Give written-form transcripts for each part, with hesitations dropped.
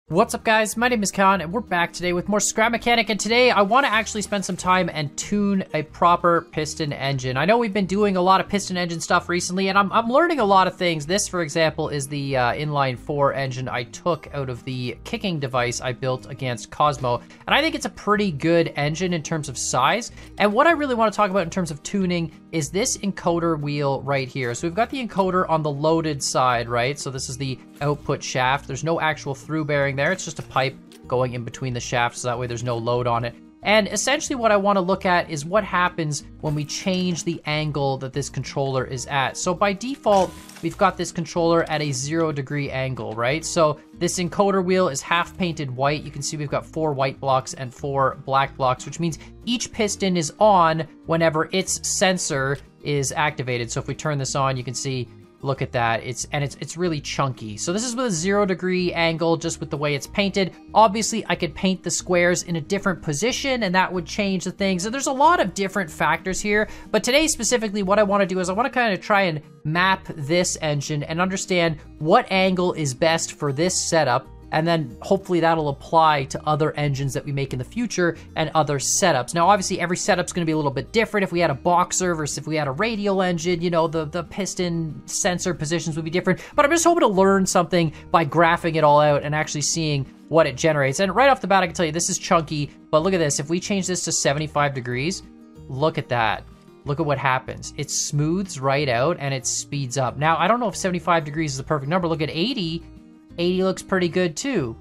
What's up guys, my name is Khan and we're back today with more Scrap Mechanic, and today I want to actually spend some time and tune a proper piston engine. I know we've been doing a lot of piston engine stuff recently and I'm learning a lot of things. This, for example, is the inline 4 engine I took out of the kicking device I built against Cosmo, and I think it's a pretty good engine in terms of size. And what I really want to talk about in terms of tuning is this encoder wheel right here. So we've got the encoder on the loaded side, right? So this is the output shaft. There's no actual through bearing there. It's just a pipe going in between the shafts, so that way there's no load on it. And essentially what I want to look at is what happens when we change the angle that this controller is at. So by default, we've got this controller at a 0-degree angle, right? So this encoder wheel is half painted white. You can see we've got 4 white blocks and 4 black blocks, which means each piston is on whenever its sensor is activated. So if we turn this on, you can see, look at that, it's really chunky. So this is with a 0-degree angle, just with the way it's painted. Obviously, I could paint the squares in a different position and that would change the things. So there's a lot of different factors here, but today specifically what I want to do is I want to kind of try and map this engine and understand what angle is best for this setup, and then hopefully that'll apply to other engines that we make in the future and other setups. Now, obviously, every setup's gonna be a little bit different. If we had a boxer versus if we had a radial engine, you know, the piston sensor positions would be different. But I'm just hoping to learn something by graphing it all out and actually seeing what it generates. And right off the bat, I can tell you this is chunky, but look at this. If we change this to 75 degrees, look at that. Look at what happens. It smooths right out and it speeds up. Now, I don't know if 75 degrees is the perfect number. Look at 80. 80 looks pretty good too.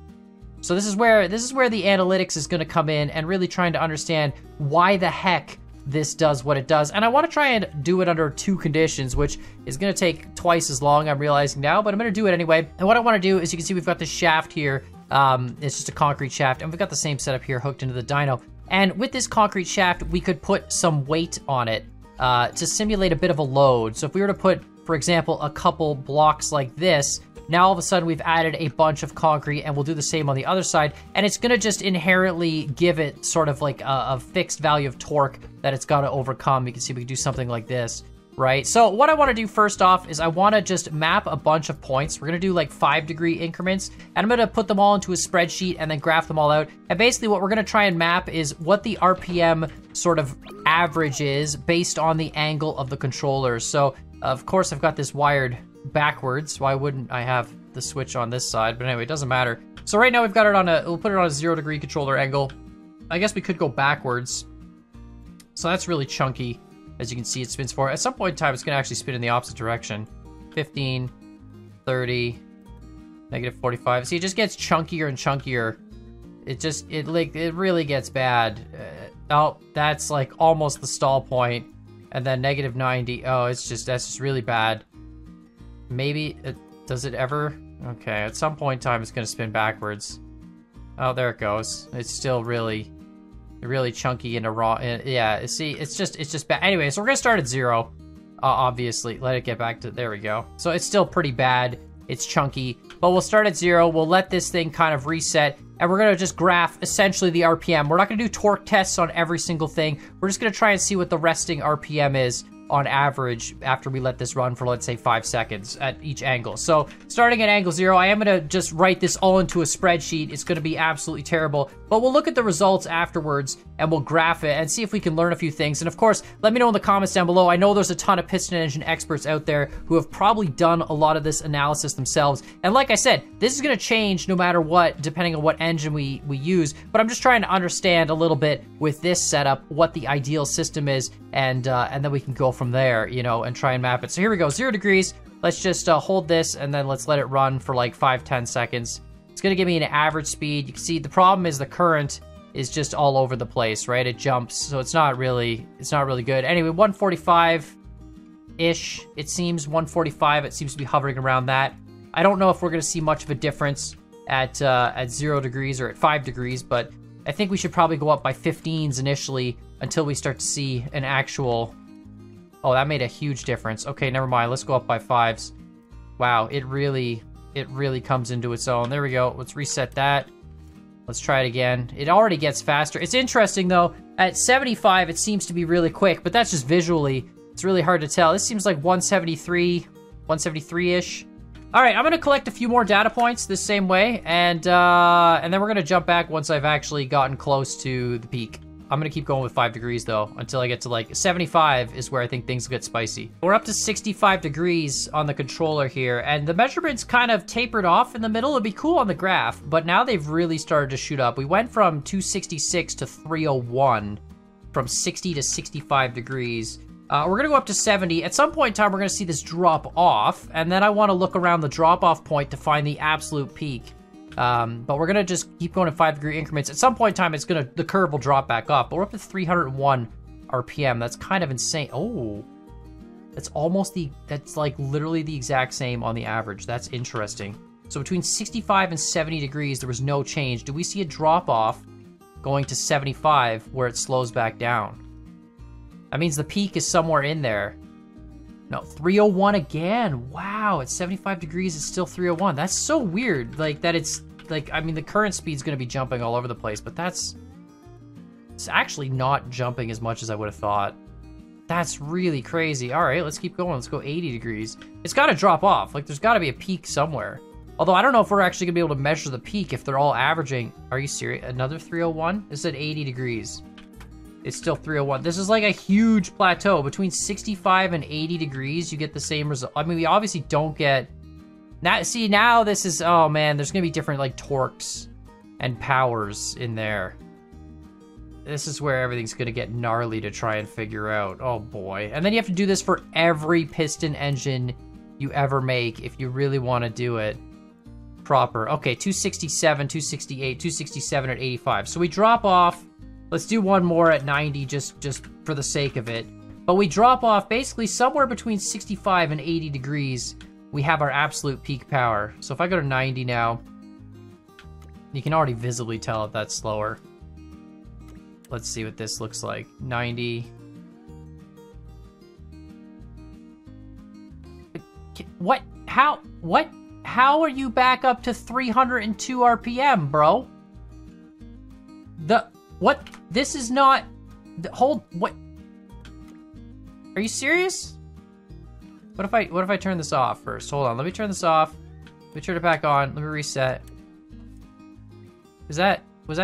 So this is where the analytics is going to come in and really trying to understand why the heck this does what it does. And I want to try and do it under 2 conditions, which is going to take twice as long, I'm realizing now, but I'm going to do it anyway. And what I want to do is, you can see we've got this shaft here. It's just a concrete shaft, and we've got the same setup here hooked into the dyno. And with this concrete shaft, we could put some weight on it to simulate a bit of a load. So if we were to put, for example, a couple blocks like this, now all of a sudden we've added a bunch of concrete, and we'll do the same on the other side, and it's gonna just inherently give it sort of like a fixed value of torque that it's gotta overcome. You can see we can do something like this, right? So what I wanna do first off is I wanna just map a bunch of points. We're gonna do like 5-degree increments, and I'm gonna put them all into a spreadsheet and then graph them all out. And basically what we're gonna try and map is what the RPM sort of average is based on the angle of the controller. So of course I've got this wired backwards. Why wouldn't I have the switch on this side? But anyway, it doesn't matter. So right now we've got it on we'll put it on a 0-degree controller angle. I guess we could go backwards. So that's really chunky. As you can see, it spins forward. At some point in time, it's gonna actually spin in the opposite direction. 15, 30, negative 45. See, it just gets chunkier and chunkier. It really gets bad. Oh, that's like almost the stall point. And then negative 90. Oh, that's just really bad. Maybe, does it ever? Okay, at some point in time, it's gonna spin backwards. Oh, there it goes. It's still really chunky and yeah, see, it's just bad. Anyway, so we're gonna start at 0, obviously. Let it get back to, there we go. So it's still pretty bad. It's chunky, but we'll start at 0. We'll let this thing kind of reset, and we're gonna just graph essentially the RPM. We're not gonna do torque tests on every single thing. We're just gonna try and see what the resting RPM is on average after we let this run for, let's say, 5 seconds at each angle. So starting at angle 0, I am gonna just write this all into a spreadsheet. It's gonna be absolutely terrible, but we'll look at the results afterwards and we'll graph it and see if we can learn a few things. And of course, let me know in the comments down below. I know there's a ton of piston engine experts out there who have probably done a lot of this analysis themselves. And like I said, this is gonna change no matter what, depending on what engine we use, but I'm just trying to understand a little bit with this setup what the ideal system is, and then we can go from there, you know, and try and map it. So here we go, 0 degrees. Let's just hold this and then let's let it run for like 5-10 seconds. It's gonna give me an average speed. You can see the problem is the current is just all over the place, right? It jumps, so it's not really good. Anyway, 145-ish, it seems, 145, it seems to be hovering around that. I don't know if we're gonna see much of a difference at 0 degrees or at 5 degrees, but I think we should probably go up by 15s initially until we start to see an actual... Oh, that made a huge difference. Okay, never mind. Let's go up by 5s. Wow, it really comes into its own. There we go. Let's reset that. Let's try it again. It already gets faster. It's interesting, though. At 75, it seems to be really quick, but that's just visually. It's really hard to tell. This seems like 173, 173-ish. All right, I'm gonna collect a few more data points this same way, and then we're gonna jump back once I've actually gotten close to the peak. I'm gonna keep going with 5 degrees though, until I get to like 75 is where I think things get spicy. We're up to 65 degrees on the controller here, and the measurements kind of tapered off in the middle. It'd be cool on the graph, but now they've really started to shoot up. We went from 266 to 301, from 60 to 65 degrees. We're gonna go up to 70. At some point in time, we're gonna see this drop off, and then I wanna look around the drop off point to find the absolute peak. But we're gonna just keep going in 5-degree increments. At some point in time, the curve will drop back up, but we're up to 301 RPM. That's kind of insane. Oh, that's like literally the exact same on the average. That's interesting. So between 65 and 70 degrees, there was no change. Do we see a drop off going to 75 where it slows back down? That means the peak is somewhere in there. No, 301 again. Wow, at 75 degrees, it's still 301. That's so weird. Like that it's like, I mean, the current speed's gonna be jumping all over the place, but it's actually not jumping as much as I would have thought. That's really crazy. All right, let's keep going. Let's go 80 degrees. It's gotta drop off. Like there's gotta be a peak somewhere. Although I don't know if we're actually gonna be able to measure the peak if they're all averaging. Are you serious? Another 301? This is at 80 degrees. It's still 301. This is like a huge plateau. Between 65 and 80 degrees, you get the same result. I mean, we obviously don't get... Now this is... Oh, man, there's going to be different, like, torques and powers in there. This is where everything's going to get gnarly to try and figure out. Oh, boy. And then you have to do this for every piston engine you ever make if you really want to do it proper. Okay, 267, 268, 267 at 85. So we drop off. Let's do one more at 90 just for the sake of it. But we drop off basically somewhere between 65 and 80 degrees. We have our absolute peak power. So if I go to 90 now, you can already visibly tell if that's slower. Let's see what this looks like. 90. What? How? What? How are you back up to 302 RPM, bro? What? This is not... What? Are you serious? What if I turn this off first? Hold on, let me turn this off. Let me turn it back on. Let me reset. Was that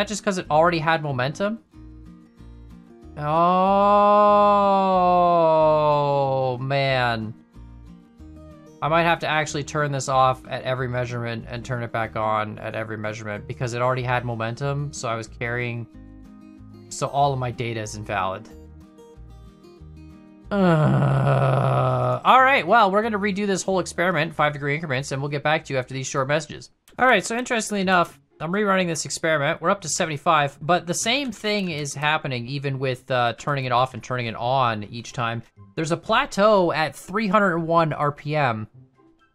just because it already had momentum? Oh, man. I might have to actually turn this off at every measurement and turn it back on at every measurement because it already had momentum, so I was carrying... So all of my data is invalid. All right, well, we're gonna redo this whole experiment, 5-degree increments, and we'll get back to you after these short messages. All right, so interestingly enough, I'm rerunning this experiment. We're up to 75, but the same thing is happening even with turning it off and turning it on each time. There's a plateau at 301 RPM.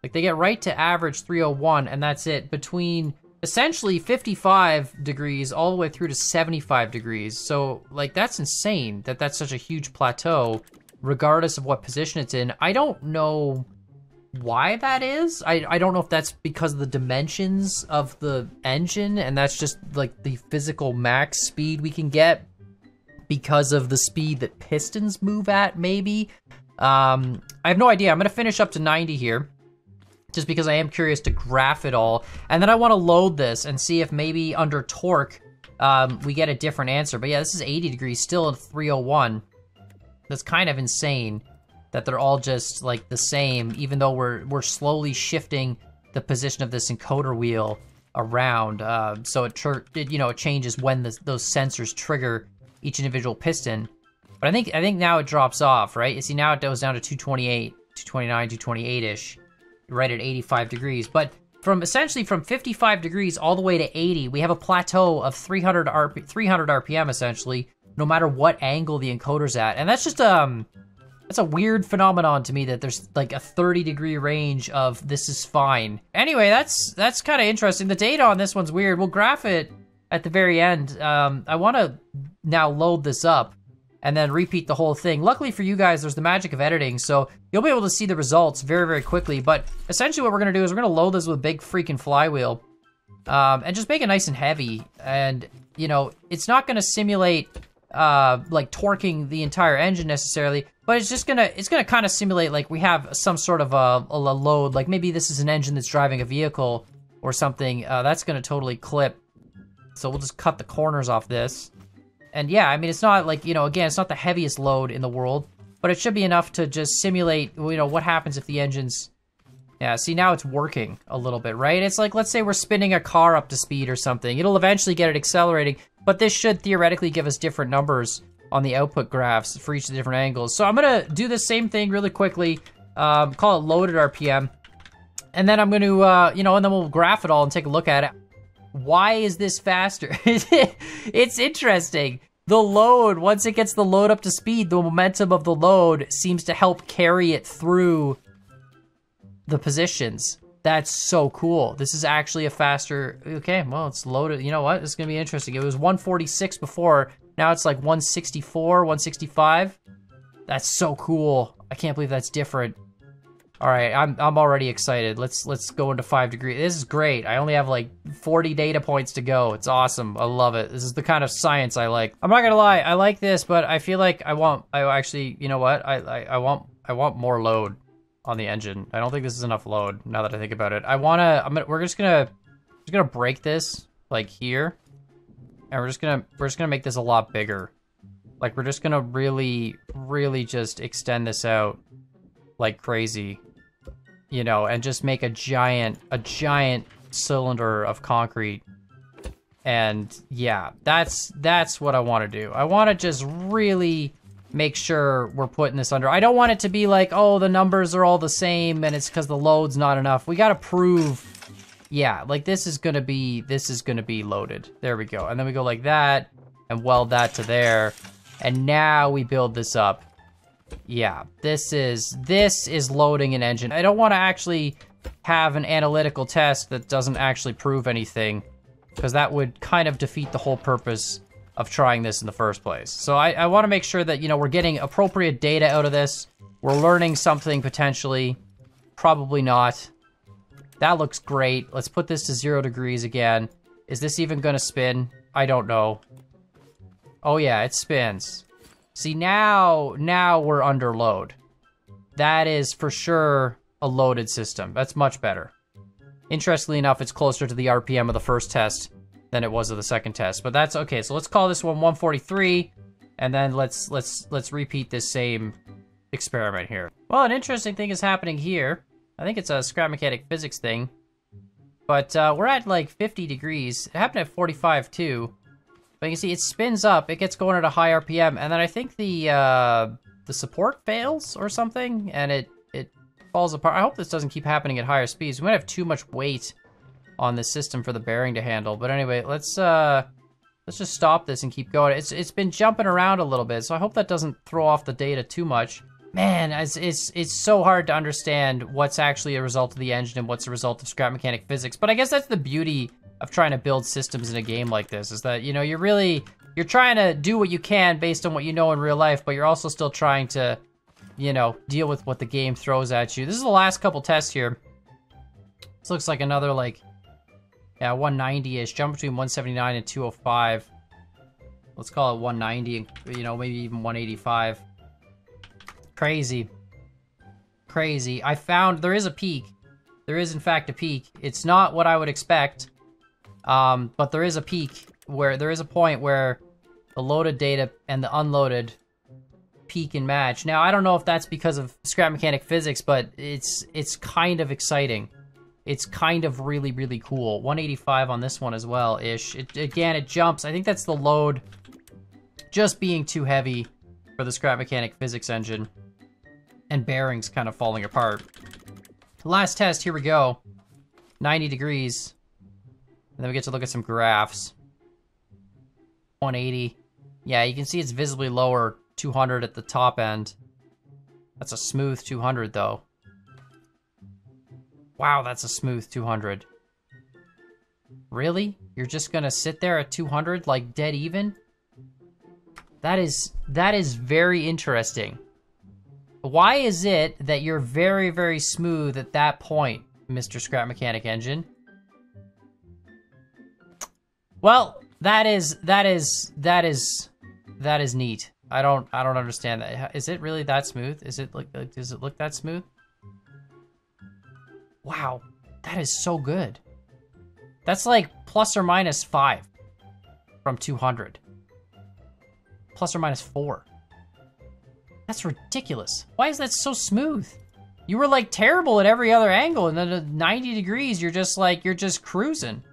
Like they get right to average 301, and that's it. Between essentially 55 degrees all the way through to 75 degrees. So like that's insane that that's such a huge plateau regardless of what position it's in. I don't know why that is. I don't know if that's because of the dimensions of the engine and that's just like the physical max speed we can get because of the speed that pistons move at, maybe. I have no idea. I'm gonna finish up to 90 here, just because I am curious to graph it all. And then I wanna load this and see if maybe under torque, we get a different answer. But yeah, this is 80 degrees, still at 301. That's kind of insane that they're all just like the same, even though we're slowly shifting the position of this encoder wheel around. So it changes when those sensors trigger each individual piston. But I think now it drops off, right? You see, now it goes down to 228, 229, 228-ish, right at 85 degrees. But essentially from 55 degrees all the way to 80, we have a plateau of 300 RPM essentially, no matter what angle the encoder's at. And that's just that's a weird phenomenon to me that there's like a 30-degree range of this is fine. Anyway, that's kind of interesting. The data on this one's weird. We'll graph it at the very end. I want to now load this up and then repeat the whole thing. Luckily for you guys, there's the magic of editing, so you'll be able to see the results very, very quickly. But essentially what we're gonna do is we're gonna load this with a big freaking flywheel and just make it nice and heavy. And, you know, it's not gonna simulate like torquing the entire engine necessarily, but it's gonna kind of simulate like we have some sort of a load, like maybe this is an engine that's driving a vehicle or something. That's gonna totally clip. So we'll just cut the corners off this. And yeah, I mean, it's not like, you know, again, it's not the heaviest load in the world, but it should be enough to just simulate, you know, what happens if the engine's, yeah, see, now it's working a little bit, right? It's like, let's say we're spinning a car up to speed or something. It'll eventually get it accelerating, but this should theoretically give us different numbers on the output graphs for each of the different angles. So I'm gonna do the same thing really quickly, call it loaded RPM, and then I'm gonna, you know, and then we'll graph it all and take a look at it. Why is this faster? It's interesting. The load, once it gets the load up to speed, the momentum of the load seems to help carry it through the positions. That's so cool. This is actually a faster, okay, well, it's loaded. You know what? It's gonna be interesting. It was 146 before. Now it's like 164, 165. That's so cool. I can't believe that's different. All right, I'm already excited. Let's go into 5 degrees. This is great. I only have like 40 data points to go. It's awesome. I love it. This is the kind of science I like. I'm not gonna lie, I like this, but I feel like I actually, you know what? I want more load on the engine. I don't think this is enough load now that I think about it. We're just gonna break this like here, and we're just gonna make this a lot bigger. Like we're just gonna really just extend this out like crazy. You know, and just make a giant cylinder of concrete. And yeah, that's what I want to do. I want to just really make sure we're putting this under. I don't want it to be like, oh, the numbers are all the same and it's because the load's not enough. We got to prove, yeah, like this is gonna be loaded. There we go. And then we go like that and weld that to there. And now we build this up. Yeah, this is loading an engine. I don't want to actually have an analytical test that doesn't actually prove anything, because that would kind of defeat the whole purpose of trying this in the first place. So I want to make sure that, you know, we're getting appropriate data out of this. We're learning something potentially. Probably not. That looks great. Let's put this to 0 degrees again. Is this even going to spin? I don't know. Oh yeah, it spins. See, now we're under load. That is for sure a loaded system. That's much better. Interestingly enough, it's closer to the RPM of the first test than it was of the second test, but that's okay. So let's call this one 143, and then let's repeat this same experiment here. Well, an interesting thing is happening here. I think it's a scrap mechanic physics thing, but we're at like 50 degrees. It happened at 45 too. But you can see it spins up, it gets going at a high RPM, and then I think the support fails or something, and it falls apart. I hope this doesn't keep happening at higher speeds. We might have too much weight on the system for the bearing to handle. But anyway, let's just stop this and keep going. It's been jumping around a little bit, so I hope that doesn't throw off the data too much. Man, it's so hard to understand what's actually a result of the engine and what's a result of scrap mechanic physics. But I guess that's the beauty of trying to build systems in a game like this, is that, you know, you're trying to do what you can based on what you know in real life, but you're also still trying to, you know, deal with what the game throws at you. This is the last couple tests here. This looks like another, like, yeah, 190-ish, jump between 179 and 205. Let's call it 190, you know, maybe even 185. Crazy. Crazy. I found there is a peak. There is, in fact, a peak. It's not what I would expect. But there is a peak where there is a point where the loaded data and the unloaded peak and match. Now, I don't know if that's because of scrap mechanic physics, but it's kind of exciting. It's kind of really, really cool. 185 on this one as well, ish. Again, it jumps. I think that's the load just being too heavy for the scrap mechanic physics engine, and bearings kind of falling apart. Last test, here we go. 90 degrees. And then we get to look at some graphs. 180. Yeah, you can see it's visibly lower. 200 at the top end. That's a smooth 200, though. Wow, that's a smooth 200. Really? You're just gonna sit there at 200, like dead even? That is very interesting. Why is it that you're very, very smooth at that point, Mr. Scrap Mechanic Engine? Well, that is That is neat. I don't understand that. Is it really that smooth? Is it like does it look that smooth? Wow, that is so good. That's like plus or minus 5 from 200. Plus or minus 4. That's ridiculous. Why is that so smooth? You were like terrible at every other angle, and then at 90 degrees, you're just cruising.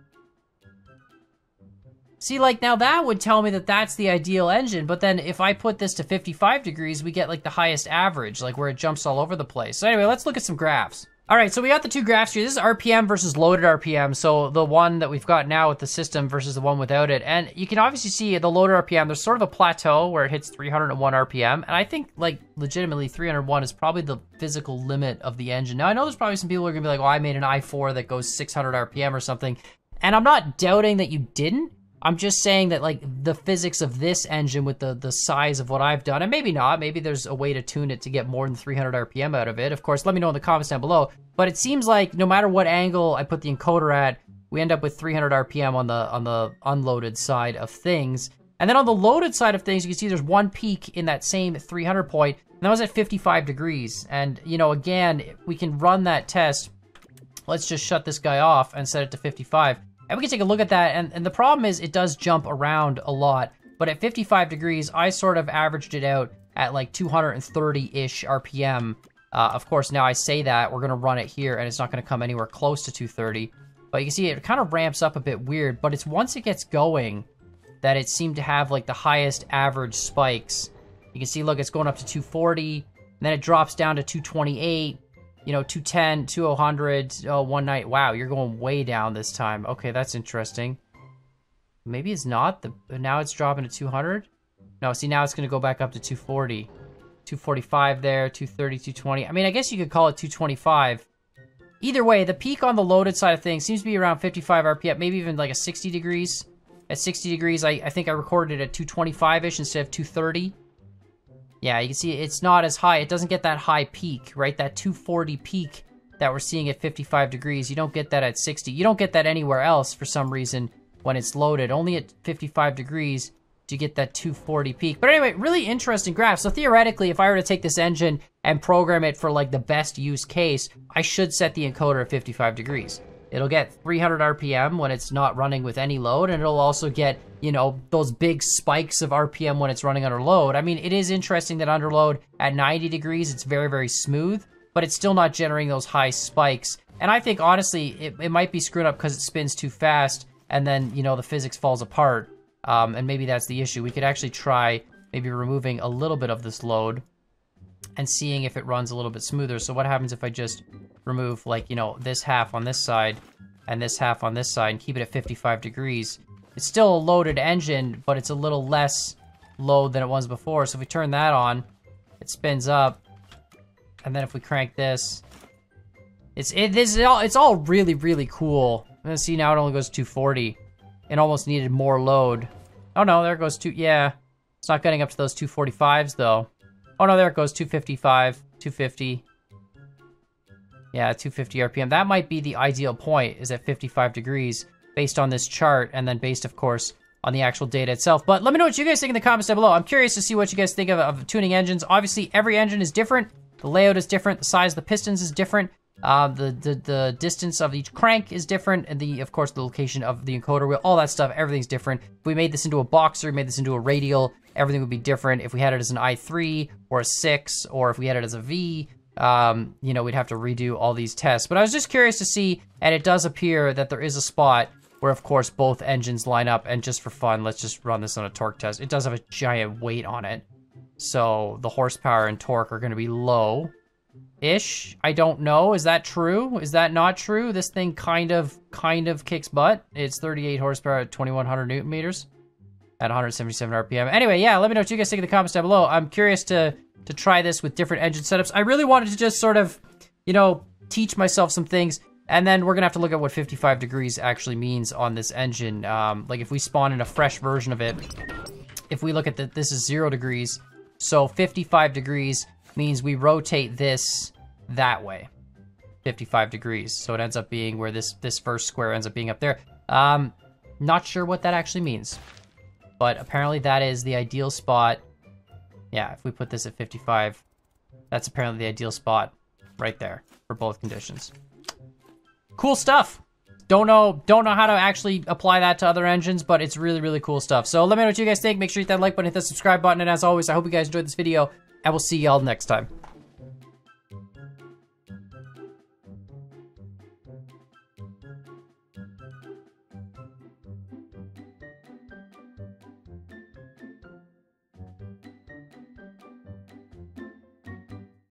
See, like now that would tell me that that's the ideal engine, but then if I put this to 55 degrees, we get like the highest average, like where it jumps all over the place. So anyway, let's look at some graphs. All right, so we got the two graphs here. This is RPM versus loaded RPM. So the one that we've got now with the system versus the one without it. And you can obviously see the loaded RPM, there's sort of a plateau where it hits 301 RPM. And I think like legitimately 301 is probably the physical limit of the engine. Now I know there's probably some people who are gonna be like, oh, I made an i4 that goes 600 RPM or something. And I'm not doubting that you didn't. I'm just saying that like the physics of this engine with the size of what I've done, and maybe not, maybe there's a way to tune it to get more than 300 RPM out of it. Of course, let me know in the comments down below. But it seems like no matter what angle I put the encoder at, we end up with 300 RPM on the unloaded side of things. And then on the loaded side of things, you can see there's one peak in that same 300 point, and that was at 55 degrees. And you know, again, we can run that test. Let's just shut this guy off and set it to 55. And we can take a look at that, and the problem is it does jump around a lot, but at 55 degrees, I sort of averaged it out at like 230-ish RPM. Of course, now I say that, we're gonna run it here, and it's not gonna come anywhere close to 230, but you can see it kind of ramps up a bit weird, but it's once it gets going that it seemed to have like the highest average spikes. You can see, look, it's going up to 240, and then it drops down to 228, you know, 210, 200, oh, 190. Wow, you're going way down this time. Okay, that's interesting. Maybe it's not. Now it's dropping to 200? No, see, now it's going to go back up to 240. 245 there, 230, 220. I mean, I guess you could call it 225. Either way, the peak on the loaded side of things seems to be around 55 RPM, maybe even like a 60 degrees. At 60 degrees, I think I recorded it at 225-ish instead of 230. Yeah, you can see it's not as high. It doesn't get that high peak, right? That 240 peak that we're seeing at 55 degrees. You don't get that at 60. You don't get that anywhere else for some reason when it's loaded. Only at 55 degrees do you get that 240 peak. But anyway, really interesting graph. So theoretically, if I were to take this engine and program it for like the best use case, I should set the encoder at 55 degrees. It'll get 300 RPM when it's not running with any load, and it'll also get, you know, those big spikes of RPM when it's running under load. I mean, it is interesting that under load at 90 degrees, it's very, very smooth, but it's still not generating those high spikes. And I think, honestly, it might be screwed up because it spins too fast, and then, you know, the physics falls apart. And maybe that's the issue. We could actually try maybe removing a little bit of this load and seeing if it runs a little bit smoother. So what happens if I just remove, like, you know, this half on this side and this half on this side and keep it at 55 degrees? It's still a loaded engine, but it's a little less load than it was before. So if we turn that on, it spins up. And then if we crank this, it's all really, really cool. And see, now it only goes 240. It almost needed more load. Oh no, there it goes yeah. It's not getting up to those 245s though. Oh no, there it goes, 255, 250. Yeah, 250 RPM. That might be the ideal point, is at 55 degrees, based on this chart, and then based, of course, on the actual data itself. But let me know what you guys think in the comments down below. I'm curious to see what you guys think of tuning engines. Obviously, every engine is different. The layout is different. The size of the pistons is different. The distance of each crank is different, and of course the location of the encoder wheel, all that stuff, everything's different. If we made this into a boxer, made this into a radial, everything would be different. If we had it as an i3 or a 6, or if we had it as a V, you know, we'd have to redo all these tests. But I was just curious to see, and it does appear that there is a spot where, of course, both engines line up, and just for fun, let's just run this on a torque test. It does have a giant weight on it, so the horsepower and torque are going to be low-ish. I don't know. Is that true? Is that not true? This thing kind of kicks butt. It's 38 horsepower at 2100 newton meters at 177 RPM. Anyway, yeah, let me know what you guys think in the comments down below. I'm curious to try this with different engine setups. I really wanted to just sort of, you know, teach myself some things, and then we're gonna have to look at what 55 degrees actually means on this engine. Like if we spawn in a fresh version of it, if we look at this is 0 degrees, so 55 degrees means we rotate this that way, 55 degrees. So it ends up being where this first square ends up being up there. Not sure what that actually means. but apparently that is the ideal spot. Yeah, if we put this at 55, that's apparently the ideal spot right there for both conditions. Cool stuff. Don't know how to actually apply that to other engines, but it's really, really cool stuff. So let me know what you guys think. Make sure you hit that like button, hit that subscribe button, and as always, I hope you guys enjoyed this video, and we'll see y'all next time.